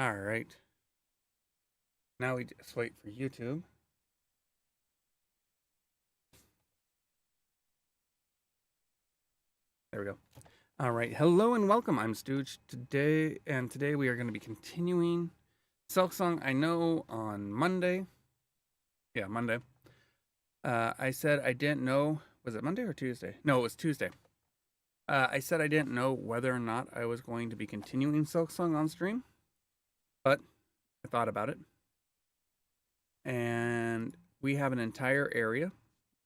All right. Now we just wait for YouTube. There we go. All right. Hello and welcome. I'm Stooge today we are going to be continuing Silksong. I know on Monday. Yeah, Monday. I said I didn't know. Was it Monday or Tuesday? No, it was Tuesday. I said I didn't know whether or not I was going to be continuing Silksong on stream, but I thought about it, and we have an entire area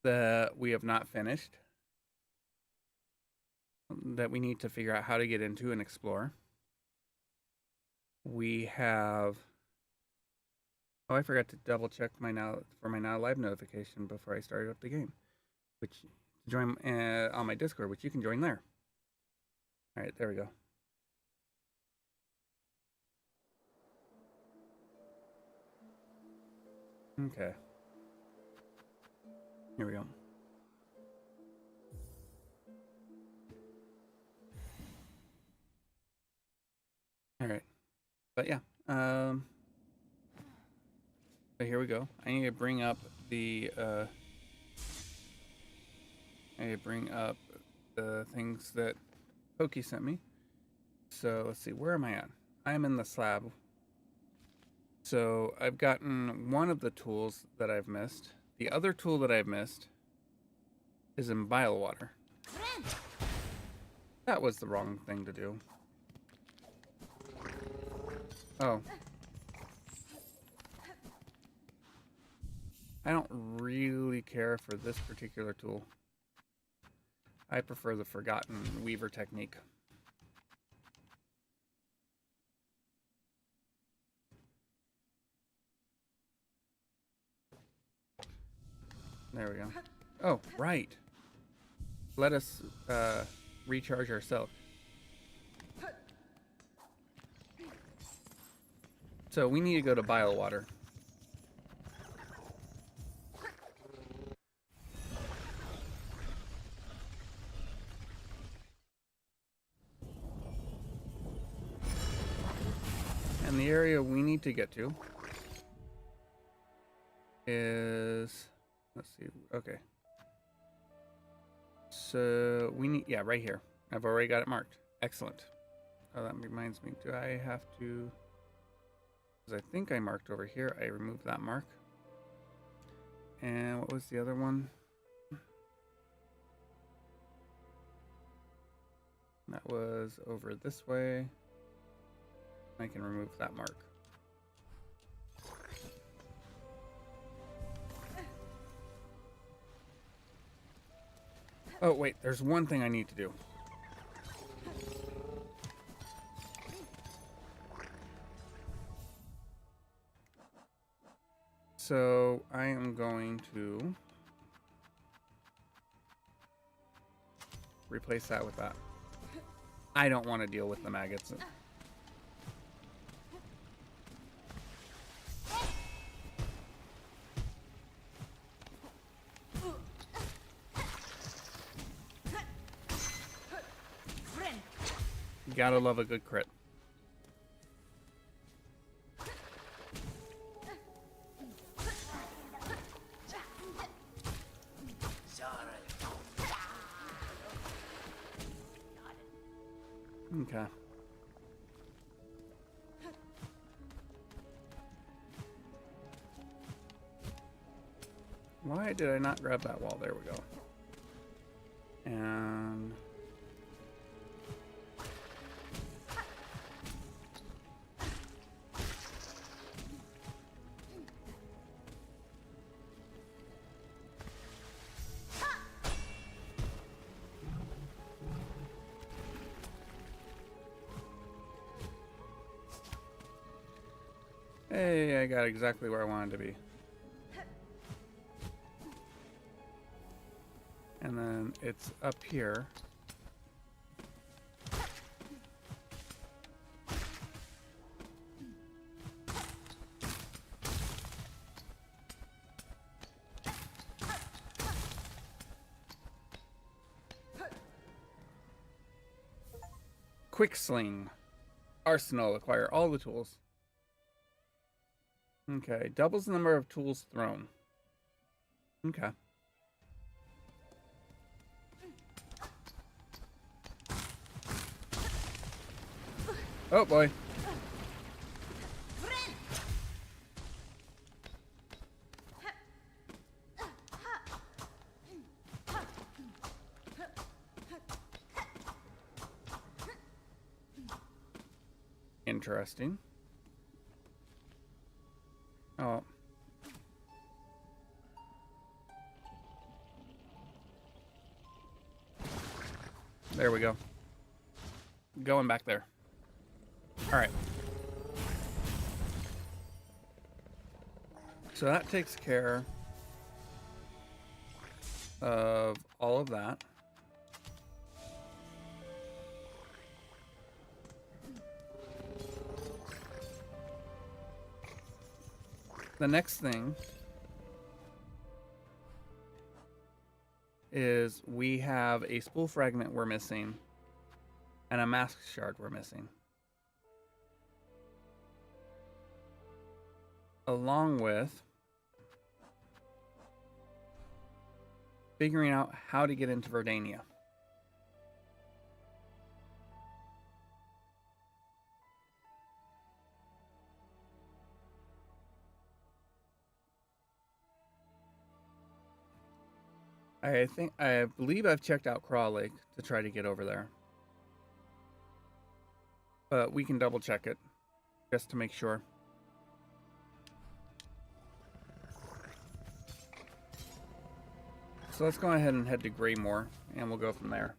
that we have not finished that we need to figure out how to get into and explore. We have. Oh, I forgot to double check my now live notification before I started up the game, which join on my Discord, which you can join there. All right, there we go. Okay. Here we go. All right. But yeah. But here we go. I need to bring up the things that Pokey sent me. So let's see, where am I at? I'm in the slab. So I've gotten one of the tools that I've missed. The other tool that I've missed is in bile water. That was the wrong thing to do. Oh. I don't really care for this particular tool. I prefer the Forgotten Weaver technique. There we go. Oh, right. Let us recharge ourselves. So we need to go to bile water. And the area we need to get to is, let's see, okay. So we need, yeah, right here. I've already got it marked. Excellent. Oh, that reminds me, do I have to, because I think I marked over here, I removed that mark. And what was the other one? That was over this way. I can remove that mark. Oh, wait, there's one thing I need to do. So I am going to replace that with that. I don't want to deal with the maggots. You gotta love a good crit. Okay. Why did I not grab that wall? There we go. And hey, I got exactly where I wanted to be. And then it's up here. Quick Sling. Arsenal. Acquire all the tools. Okay, doubles the number of tools thrown. Okay. Oh boy. Interesting. Oh. There we go. Going back there. All right. So that takes care of all of that. The next thing is we have a spool fragment we're missing and a mask shard we're missing. Along with figuring out how to get into Verdania. I believe I've checked out Craw Lake to try to get over there. But we can double check it just to make sure. So let's go ahead and head to Greymoor and we'll go from there.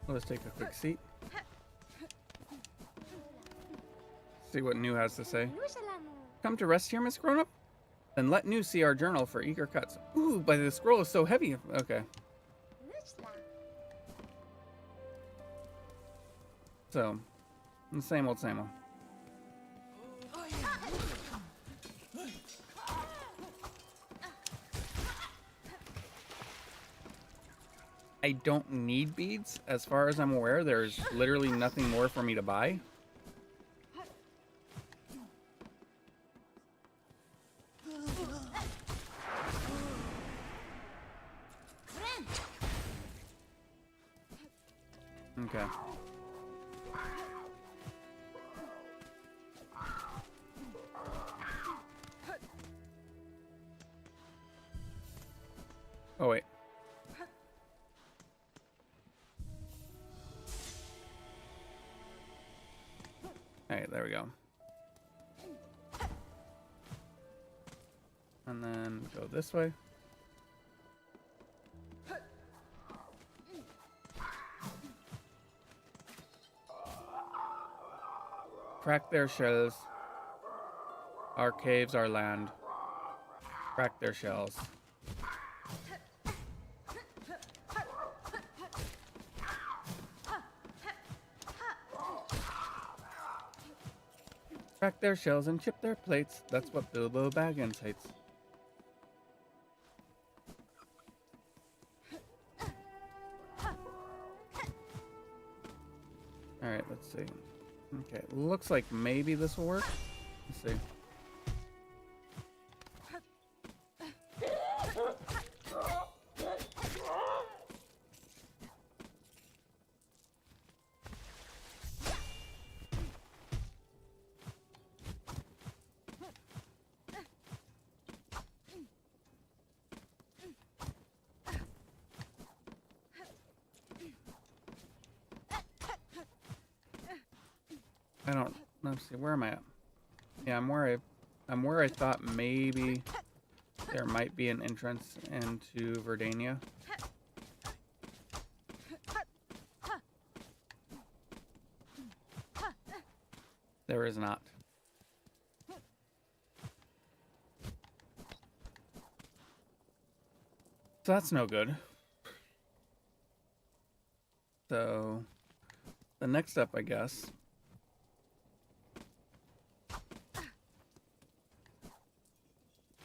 Let's take a quick seat. See what New has to say. Come to rest here, Miss Grown-Up? Then let New see our journal for eager cuts. Ooh, but the scroll is so heavy. Okay. So, the same old, same old. I don't need beads. As far as I'm aware, there's literally nothing more for me to buy. Okay. Oh, wait. Alright, there we go. And then go this way. Crack their shells. Our caves, our land. Crack their shells. Crack their shells and chip their plates. That's what Bilbo Baggins hates. Alright, let's see. Okay, looks like maybe this will work. Let's see. I don't. Let's see. Where am I at? Yeah, I'm where I thought maybe there might be an entrance into Verdania. There is not. So that's no good. So the next step, I guess.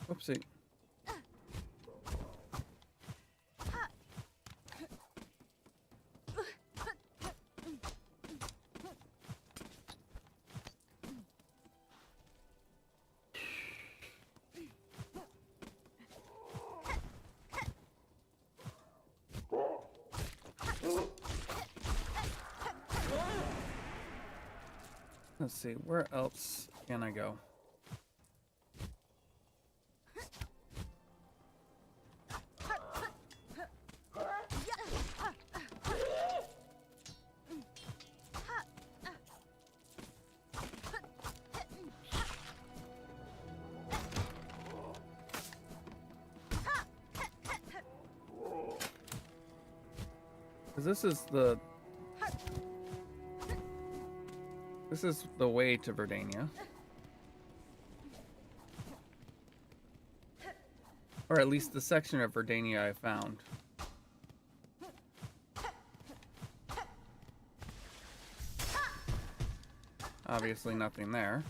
Oopsie. Let's see, where else can I go? Because this is the way to Verdania. Or at least the section of Verdania I found. Obviously nothing there.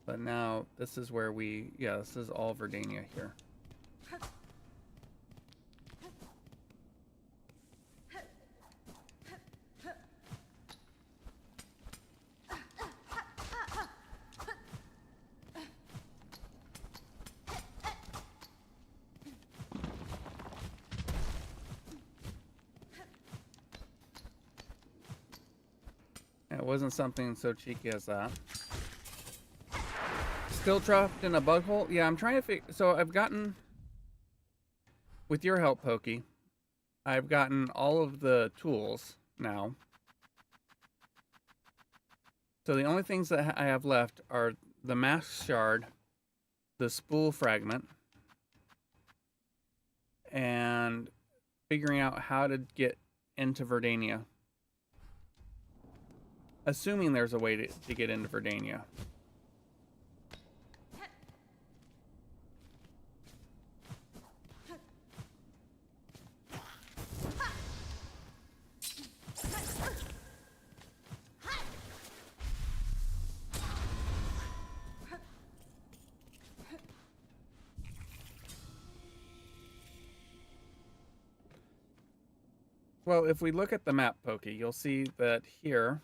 But now this is where this is all Verdania here. It wasn't something so cheeky as that. Still trapped in a bug hole? Yeah, I'm trying to figure... So I've gotten... With your help, Pokey, I've gotten all of the tools now. So the only things that I have left are the mask shard, the spool fragment, and figuring out how to get into Verdania. Assuming there's a way to get into Verdania. Well, if we look at the map, Pokey, you'll see that here,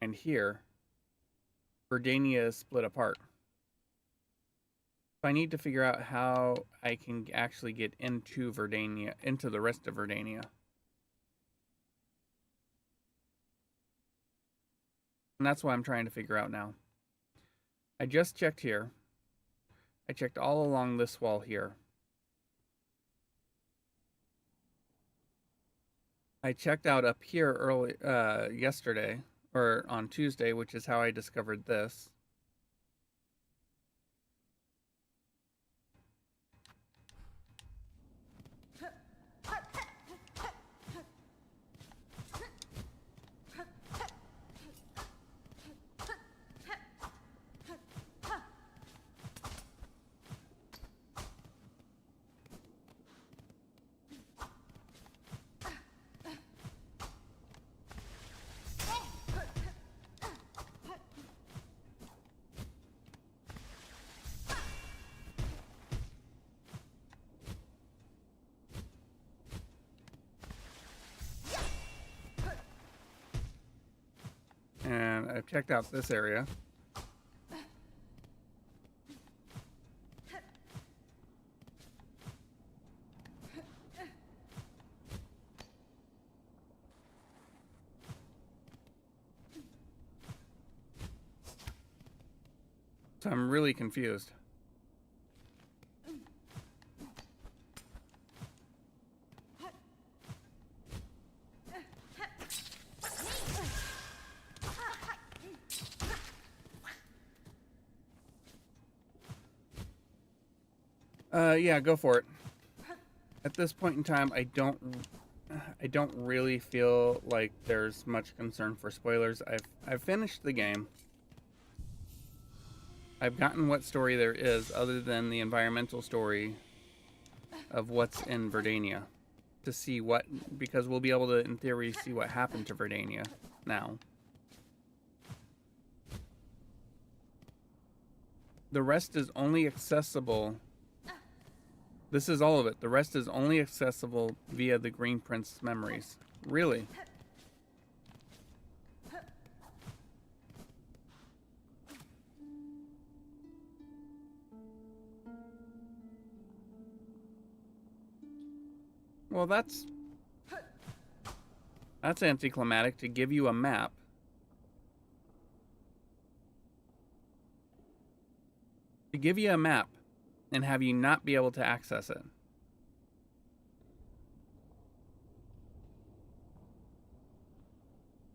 and here, Verdania is split apart. So I need to figure out how I can actually get into Verdania, into the rest of Verdania. And that's what I'm trying to figure out now. I just checked here. I checked all along this wall here. I checked out up here early yesterday, or on Tuesday, which is how I discovered this. And I've checked out this area. So I'm really confused. Yeah, go for it. At this point in time, I don't I don't really feel like there's much concern for spoilers. I've finished the game. I've gotten what story there is other than the environmental story of what's in Verdania to see what, because we'll be able to, in theory, see what happened to Verdania now. The rest is only accessible. This is all of it. The rest is only accessible via the Green Prince memories. Really? Well, that's anticlimactic to give you a map. To give you a map and have you not be able to access it.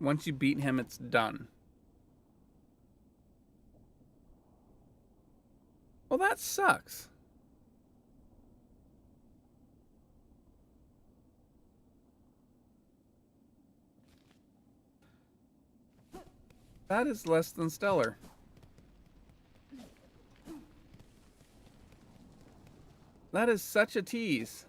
Once you beat him, it's done. Well, that sucks. That is less than stellar. That is such a tease.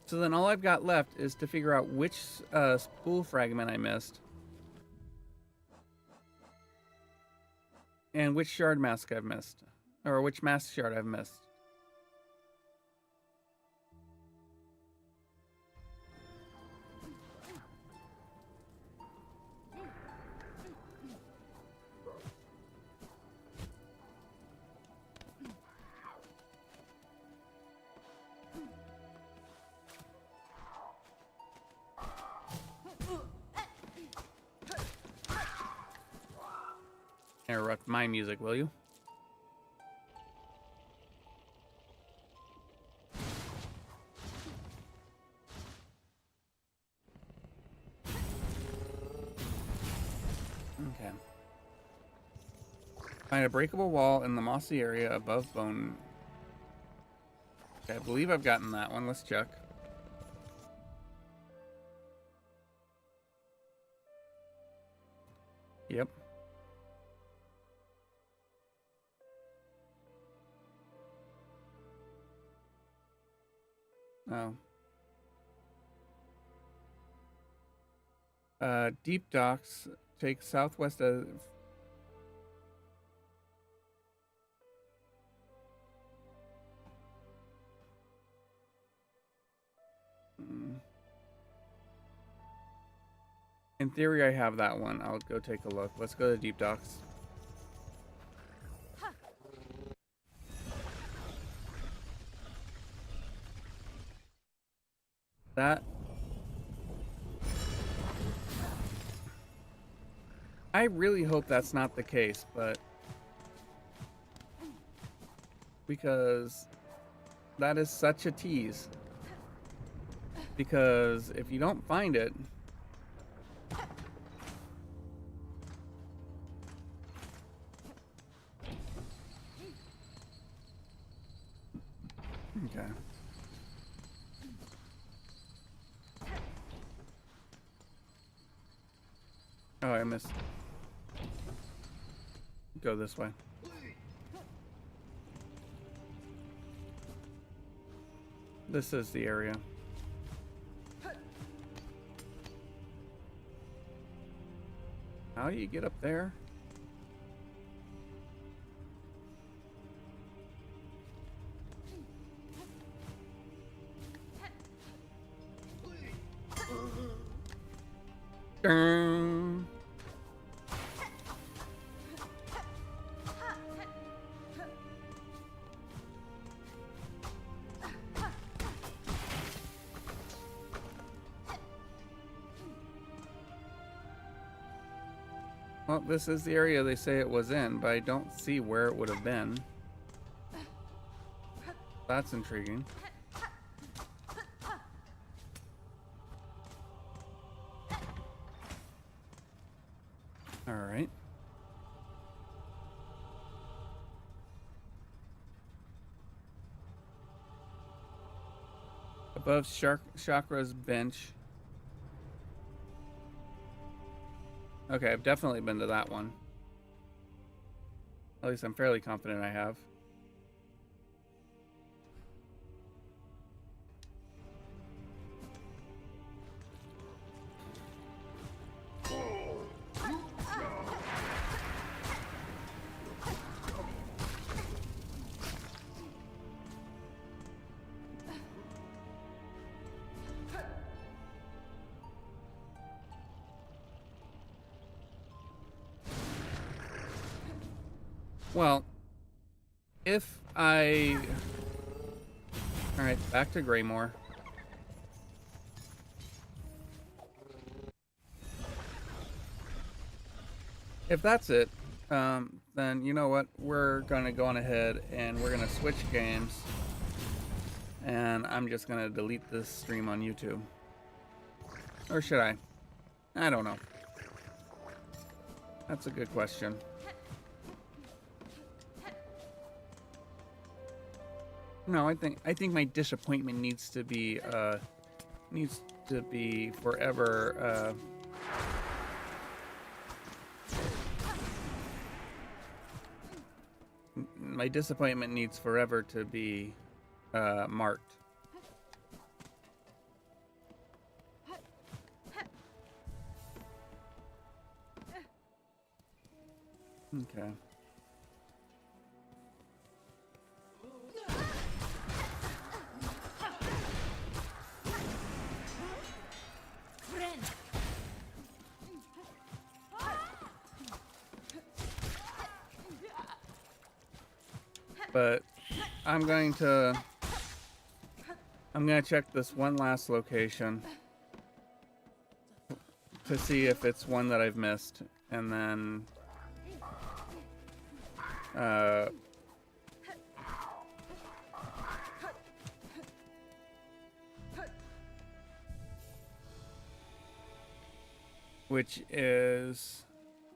So then all I've got left is to figure out which spool fragment I missed. And which shard mask I've missed. Or which mask shard I've missed. Interrupt my music, will you? Okay. Find a breakable wall in the mossy area above bone. Okay, I believe I've gotten that one. Let's check. Yep. Oh. Deep docks take southwest of... In theory, I have that one. I'll go take a look. Let's go to deep docks. That... I really hope that's not the case, but... Because... that is such a tease. Because if you don't find it... Okay. Oh, I missed. Go this way. This is the area. How do you get up there? Well, this is the area they say it was in, but I don't see where it would have been. That's intriguing. All right. Above Chakra's bench. Okay, I've definitely been to that one. At least I'm fairly confident I have. Well, if I... Alright, back to Greymore. If that's it, then you know what? We're gonna go on ahead and we're gonna switch games. And I'm just gonna delete this stream on YouTube. Or should I? I don't know. That's a good question. No, I think my disappointment needs to be forever my disappointment needs forever to be marked. Okay. But I'm going to check this one last location to see if it's one that I've missed, and then which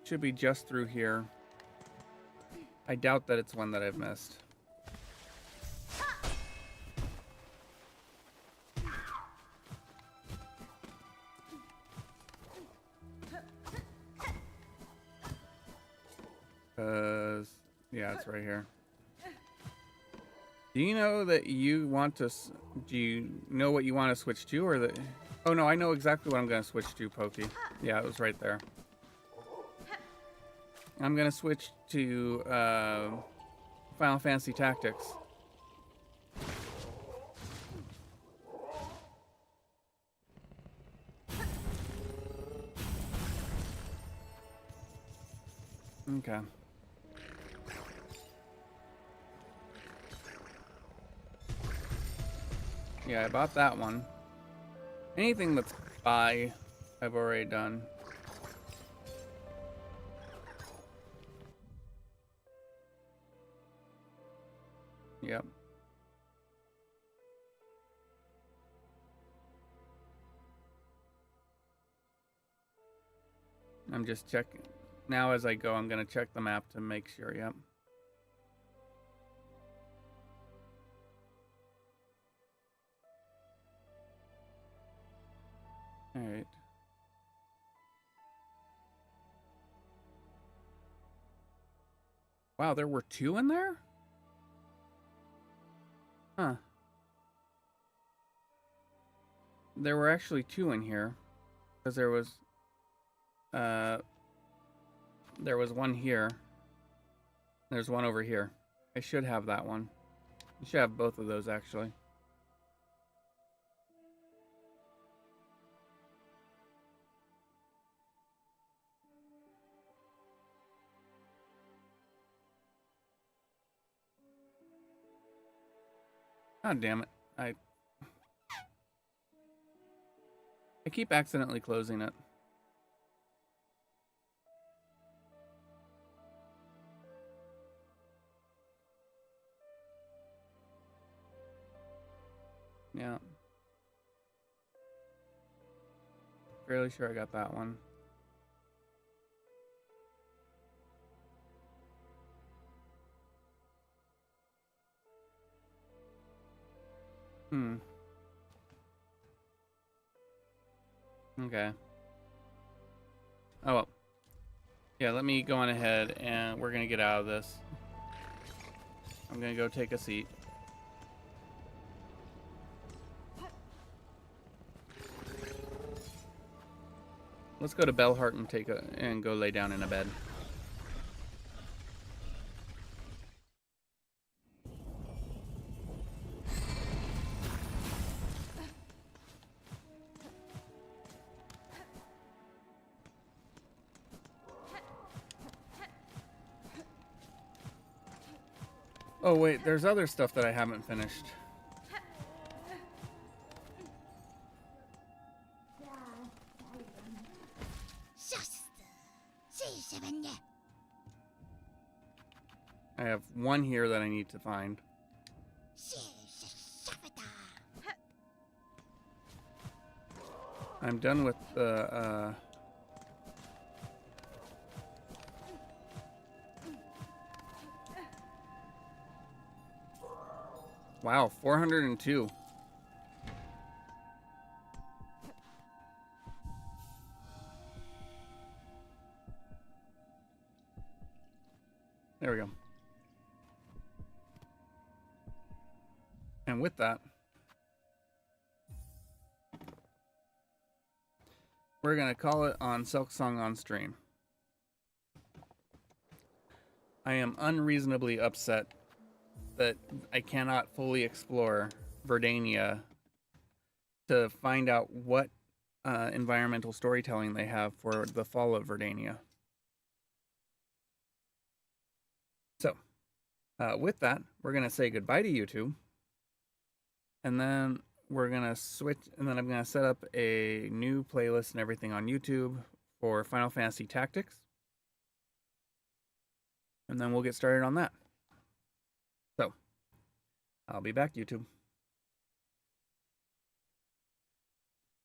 should be just through here. I doubt that it's one that I've missed. Yeah, it's right here. Do you know that you want to... Do you know what you want to switch to, or the... Oh, no, I know exactly what I'm going to switch to, Pokey. Yeah, it was right there. I'm going to switch to Final Fantasy Tactics. Okay. Yeah, I bought that one. Anything that's buy, I've already done. Yep. I'm just checking. Now as I go, I'm going to check the map to make sure, yep. Alright. Wow, there were 2 in there? Huh. There were actually 2 in here. Because there was one here. There's one over here. I should have that one. You should have both of those, actually. God damn it. I keep accidentally closing it. Yeah. Fairly sure I got that one. Okay. Oh, well. Yeah, let me go on ahead, and we're going to get out of this. I'm going to go take a seat. Let's go to Bellheart and go lay down in a bed. Oh wait, there's other stuff that I haven't finished. I have one here that I need to find. I'm done with the wow, 402. There we go. And with that, we're going to call it on Silksong on stream. I am unreasonably upset that I cannot fully explore Verdania to find out what environmental storytelling they have for the fall of Verdania. So, with that, we're going to say goodbye to YouTube. And then we're going to switch, and then I'm going to set up a new playlist and everything on YouTube for Final Fantasy Tactics. And then we'll get started on that. So, I'll be back, YouTube.